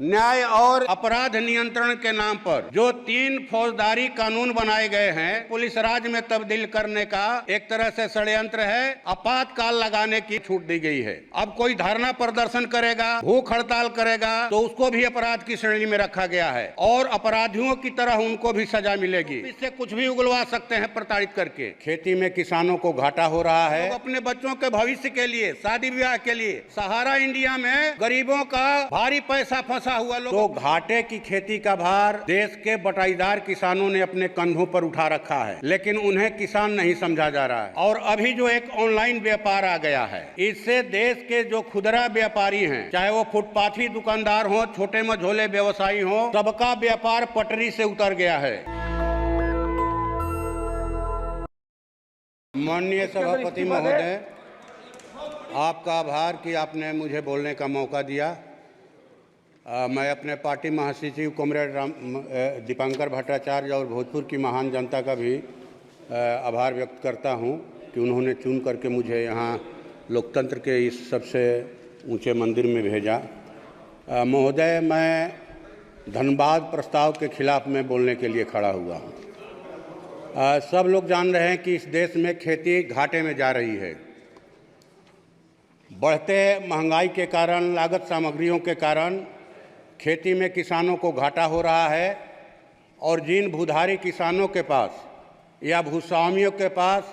न्याय और अपराध नियंत्रण के नाम पर जो 3 फौजदारी कानून बनाए गए हैं, पुलिस राज में तब्दील करने का एक तरह से षड्यंत्र है। आपातकाल लगाने की छूट दी गई है। अब कोई धरना प्रदर्शन करेगा, भूख हड़ताल करेगा तो उसको भी अपराध की श्रेणी में रखा गया है और अपराधियों की तरह उनको भी सजा मिलेगी। इससे कुछ भी उगलवा सकते हैं प्रताड़ित करके। खेती में किसानों को घाटा हो रहा है। तो अपने बच्चों के भविष्य के लिए, शादी ब्याह के लिए सहारा इंडिया में गरीबों का भारी पैसा फंसा हुआ लोग, तो घाटे की खेती का भार देश के बटाईदार किसानों ने अपने कंधों पर उठा रखा है, लेकिन उन्हें किसान नहीं समझा जा रहा है। और अभी जो एक ऑनलाइन व्यापार आ गया है, इससे देश के जो खुदरा व्यापारी हैं, चाहे वो फुटपाथी दुकानदार हो, छोटे मझोले व्यवसायी हो, सबका व्यापार पटरी से उतर गया है। माननीय सभापति महोदय, आपका आभार कि आपने मुझे बोलने का मौका दिया। मैं अपने पार्टी महासचिव कॉमरेड दीपांकर भट्टाचार्य और भोजपुर की महान जनता का भी आभार व्यक्त करता हूं कि उन्होंने चुन करके मुझे यहां लोकतंत्र के इस सबसे ऊंचे मंदिर में भेजा। महोदय, मैं धनबाद प्रस्ताव के खिलाफ में बोलने के लिए खड़ा हुआ हूं। सब लोग जान रहे हैं कि इस देश में खेती घाटे में जा रही है। बढ़ते महंगाई के कारण, लागत सामग्रियों के कारण खेती में किसानों को घाटा हो रहा है और जिन भूधारी किसानों के पास या भूस्वामियों के पास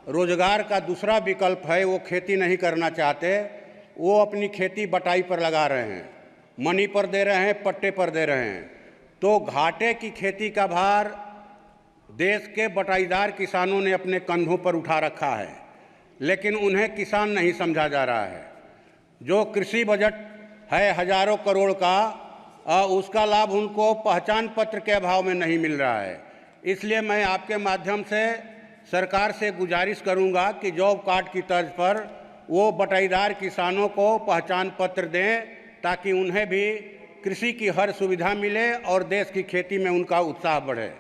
रोजगार का दूसरा विकल्प है, वो खेती नहीं करना चाहते, वो अपनी खेती बटाई पर लगा रहे हैं, मनी पर दे रहे हैं, पट्टे पर दे रहे हैं। तो घाटे की खेती का भार देश के बटाईदार किसानों ने अपने कंधों पर उठा रखा है, लेकिन उन्हें किसान नहीं समझा जा रहा है। जो कृषि बजट है हजारों करोड़ का, उसका लाभ उनको पहचान पत्र के अभाव में नहीं मिल रहा है। इसलिए मैं आपके माध्यम से सरकार से गुजारिश करूंगा कि जॉब कार्ड की तर्ज पर वो बटाईदार किसानों को पहचान पत्र दें, ताकि उन्हें भी कृषि की हर सुविधा मिले और देश की खेती में उनका उत्साह बढ़े।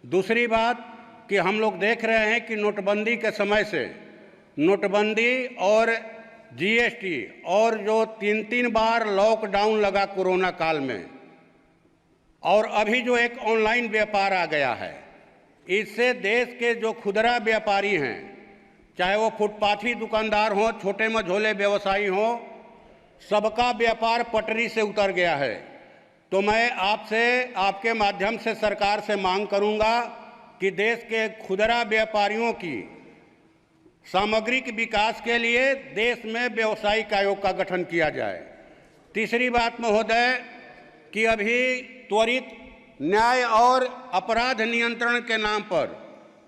दूसरी बात कि हम लोग देख रहे हैं कि नोटबंदी के समय से नोटबंदी और जीएसटी और जो 3 बार लॉकडाउन लगा कोरोना काल में, और अभी जो एक ऑनलाइन व्यापार आ गया है, इससे देश के जो खुदरा व्यापारी हैं, चाहे वो फुटपाथी दुकानदार हो, छोटे मझोले व्यवसायी हो, सबका व्यापार पटरी से उतर गया है। तो मैं आपसे, आपके माध्यम से सरकार से मांग करूंगा कि देश के खुदरा व्यापारियों की सामग्रिक विकास के लिए देश में व्यावसायिक आयोग का गठन किया जाए। तीसरी बात महोदय कि अभी त्वरित न्याय और अपराध नियंत्रण के नाम पर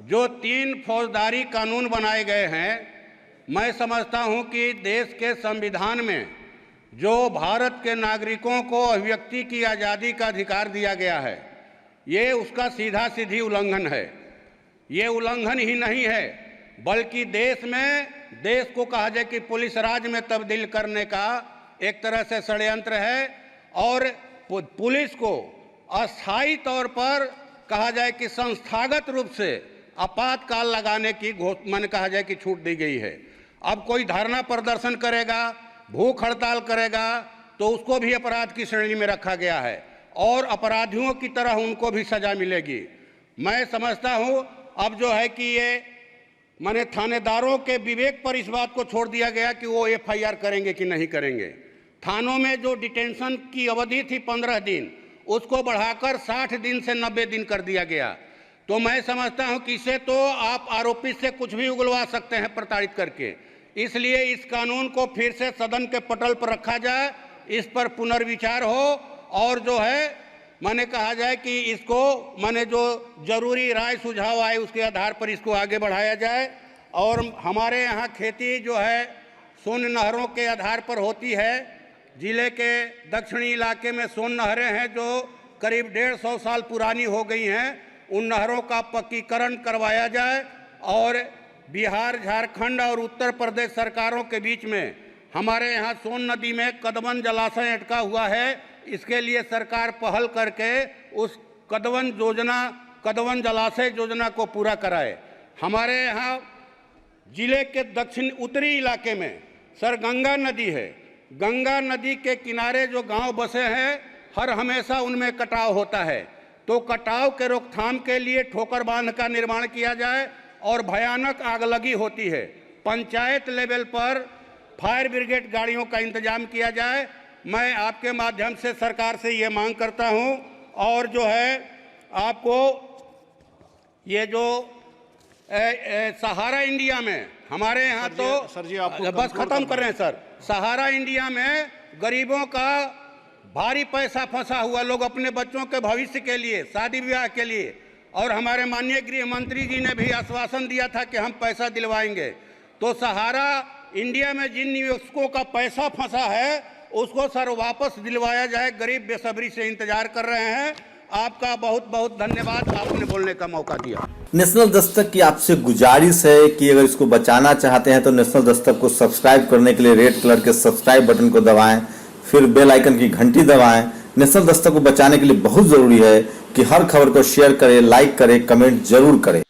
जो 3 फौजदारी कानून बनाए गए हैं, मैं समझता हूं कि देश के संविधान में जो भारत के नागरिकों को अभिव्यक्ति की आज़ादी का अधिकार दिया गया है, ये उसका सीधा सीधी उल्लंघन है। ये उल्लंघन ही नहीं है, बल्कि देश को कहा जाए कि पुलिस राज में तब्दील करने का एक तरह से षड्यंत्र है और पुलिस को अस्थायी तौर पर कहा जाए कि संस्थागत रूप से आपातकाल लगाने की कहा जाए कि छूट दी गई है। अब कोई धरना प्रदर्शन करेगा, भूख हड़ताल करेगा तो उसको भी अपराध की श्रेणी में रखा गया है और अपराधियों की तरह उनको भी सजा मिलेगी। मैं समझता हूं अब जो है कि ये थानेदारों के विवेक पर इस बात को छोड़ दिया गया कि वो एफआईआर करेंगे कि नहीं करेंगे। थानों में जो डिटेंशन की अवधि थी 15 दिन, उसको बढ़ाकर 60 दिन से 90 दिन कर दिया गया। तो मैं समझता हूं कि इसे तो आप आरोपी से कुछ भी उगलवा सकते हैं प्रताड़ित करके। इसलिए इस कानून को फिर से सदन के पटल पर रखा जाए, इस पर पुनर्विचार हो और जो है कहा जाए कि इसको जो जरूरी राय सुझाव आए उसके आधार पर इसको आगे बढ़ाया जाए। और हमारे यहाँ खेती जो है सोन नहरों के आधार पर होती है। जिले के दक्षिणी इलाके में सोन नहरें हैं जो करीब 150 साल पुरानी हो गई हैं। उन नहरों का पक्कीकरण करवाया जाए और बिहार, झारखंड और उत्तर प्रदेश सरकारों के बीच में हमारे यहाँ सोन नदी में कदवन जलाशय अटका हुआ है। इसके लिए सरकार पहल करके उस कदवन जलाशय योजना को पूरा कराए। हमारे यहाँ जिले के दक्षिण उत्तरी इलाके में सर गंगा नदी है। गंगा नदी के किनारे जो गांव बसे हैं, हर हमेशा उनमें कटाव होता है। तो कटाव के रोकथाम के लिए ठोकर बांध का निर्माण किया जाए और भयानक आगलगी होती है। पंचायत लेवल पर फायर ब्रिगेड गाड़ियों का इंतजाम किया जाए। मैं आपके माध्यम से सरकार से ये मांग करता हूँ। और जो है आपको ये जो सहारा इंडिया में हमारे यहाँ तो सर जी आप बस खत्म कर रहे हैं सर। सहारा इंडिया में गरीबों का भारी पैसा फंसा हुआ, लोग अपने बच्चों के भविष्य के लिए, शादी ब्याह के लिए, और हमारे माननीय गृह मंत्री जी ने भी आश्वासन दिया था कि हम पैसा दिलवाएंगे। तो सहारा इंडिया में जिन निवेशकों का पैसा फंसा है उसको सर वापस दिलवाया जाए। गरीब बेसब्री से इंतजार कर रहे हैं। आपका बहुत बहुत धन्यवाद, आपने बोलने का मौका दिया। नेशनल दस्तक की आपसे गुजारिश है कि अगर इसको बचाना चाहते हैं तो नेशनल दस्तक को सब्सक्राइब करने के लिए रेड कलर के सब्सक्राइब बटन को दबाएं, फिर बेल आइकन की घंटी दबाएं। नेशनल दस्तक को बचाने के लिए बहुत जरूरी है कि हर खबर को शेयर करें, लाइक करें, कमेंट जरूर करें।